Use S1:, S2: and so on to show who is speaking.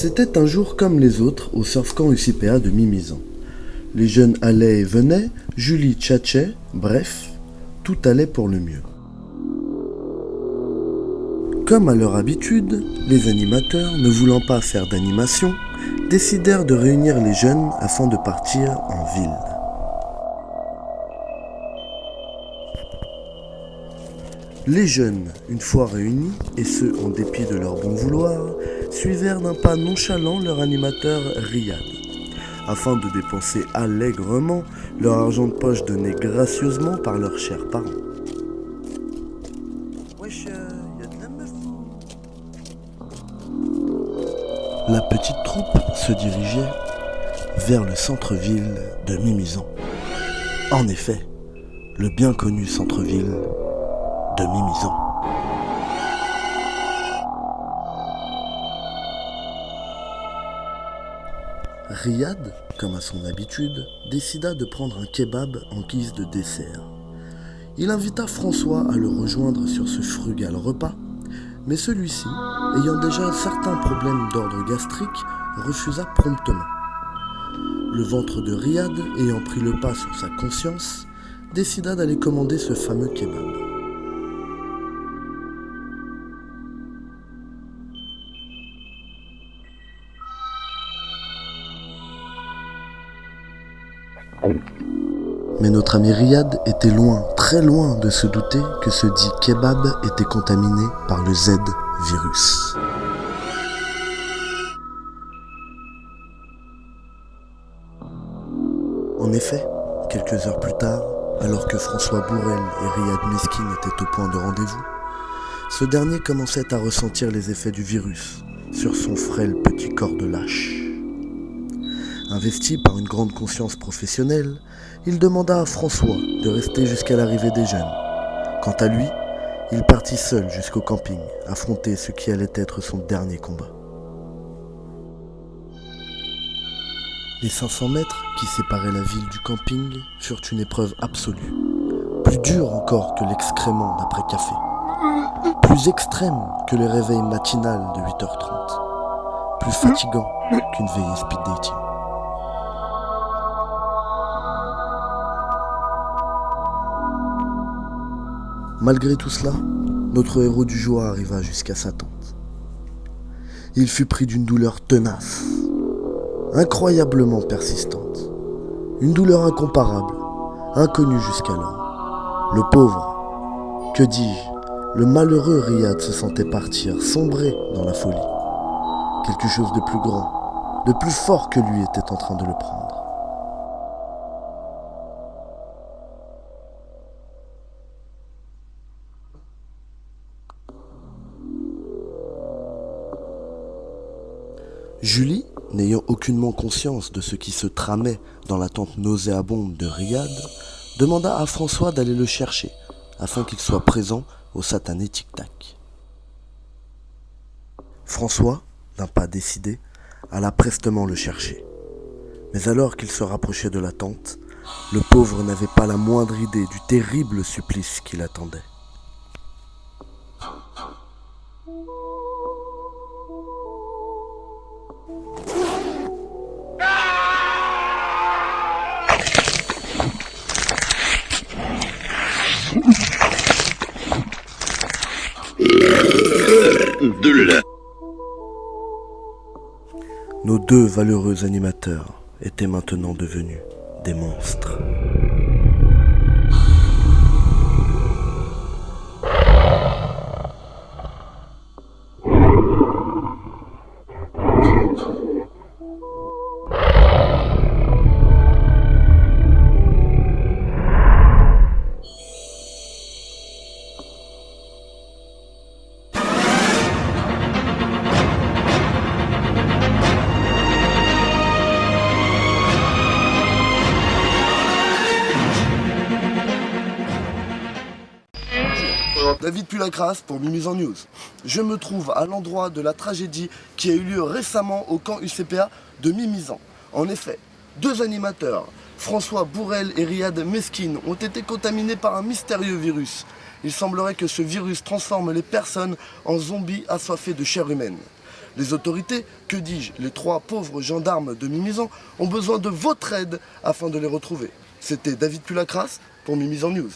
S1: C'était un jour comme les autres au surf camp UCPA de Mimizan. Les jeunes allaient et venaient, Julie tchatchait, bref, tout allait pour le mieux. Comme à leur habitude, les animateurs, ne voulant pas faire d'animation, décidèrent de réunir les jeunes afin de partir en ville. Les jeunes, une fois réunis, et ce en dépit de leur bon vouloir, suivèrent d'un pas nonchalant leur animateur Riyad, afin de dépenser allègrement leur argent de poche donné gracieusement par leurs chers parents. Wesh, y'a de la meuf. La petite troupe se dirigeait vers le centre-ville de Mimizan. En effet, le bien connu centre-ville de Mimizan. Riyad, comme à son habitude, décida de prendre un kebab en guise de dessert. Il invita François à le rejoindre sur ce frugal repas, mais celui-ci, ayant déjà certains problèmes d'ordre gastrique, refusa promptement. Le ventre de Riyad, ayant pris le pas sur sa conscience, décida d'aller commander ce fameux kebab. Mais notre ami Riyad était loin, très loin de se douter que ce dit kebab était contaminé par le Z-virus. En effet, quelques heures plus tard, alors que François Bourrel et Riyad Meskin étaient au point de rendez-vous, ce dernier commençait à ressentir les effets du virus sur son frêle petit corps de lâche. Investi par une grande conscience professionnelle, il demanda à François de rester jusqu'à l'arrivée des jeunes. Quant à lui, il partit seul jusqu'au camping, affronter ce qui allait être son dernier combat. Les 500 mètres qui séparaient la ville du camping furent une épreuve absolue, plus dure encore que l'excrément d'après-café, plus extrême que le réveil matinal de 8h30, plus fatigant qu'une veillée speed dating. Malgré tout cela, notre héros du jour arriva jusqu'à sa tente. Il fut pris d'une douleur tenace, incroyablement persistante, une douleur incomparable, inconnue jusqu'alors. Le pauvre, que dis-je, le malheureux Riyad se sentait partir, sombrer dans la folie. Quelque chose de plus grand, de plus fort que lui était en train de le prendre. Julie, n'ayant aucunement conscience de ce qui se tramait dans la tente nauséabonde de Riyad, demanda à François d'aller le chercher, afin qu'il soit présent au satané tic-tac. François, d'un pas décidé, alla prestement le chercher. Mais alors qu'il se rapprochait de la tente, le pauvre n'avait pas la moindre idée du terrible supplice qui l'attendait. Nos deux valeureux animateurs étaient maintenant devenus des monstres. David Pulacras pour Mimizan News. Je me trouve à l'endroit de la tragédie qui a eu lieu récemment au camp UCPA de Mimizan. En effet, deux animateurs, François Bourrel et Riyad Meskin, ont été contaminés par un mystérieux virus. Il semblerait que ce virus transforme les personnes en zombies assoiffés de chair humaine. Les autorités, que dis-je, les 3 pauvres gendarmes de Mimizan ont besoin de votre aide afin de les retrouver. C'était David Pulacras pour Mimizan News.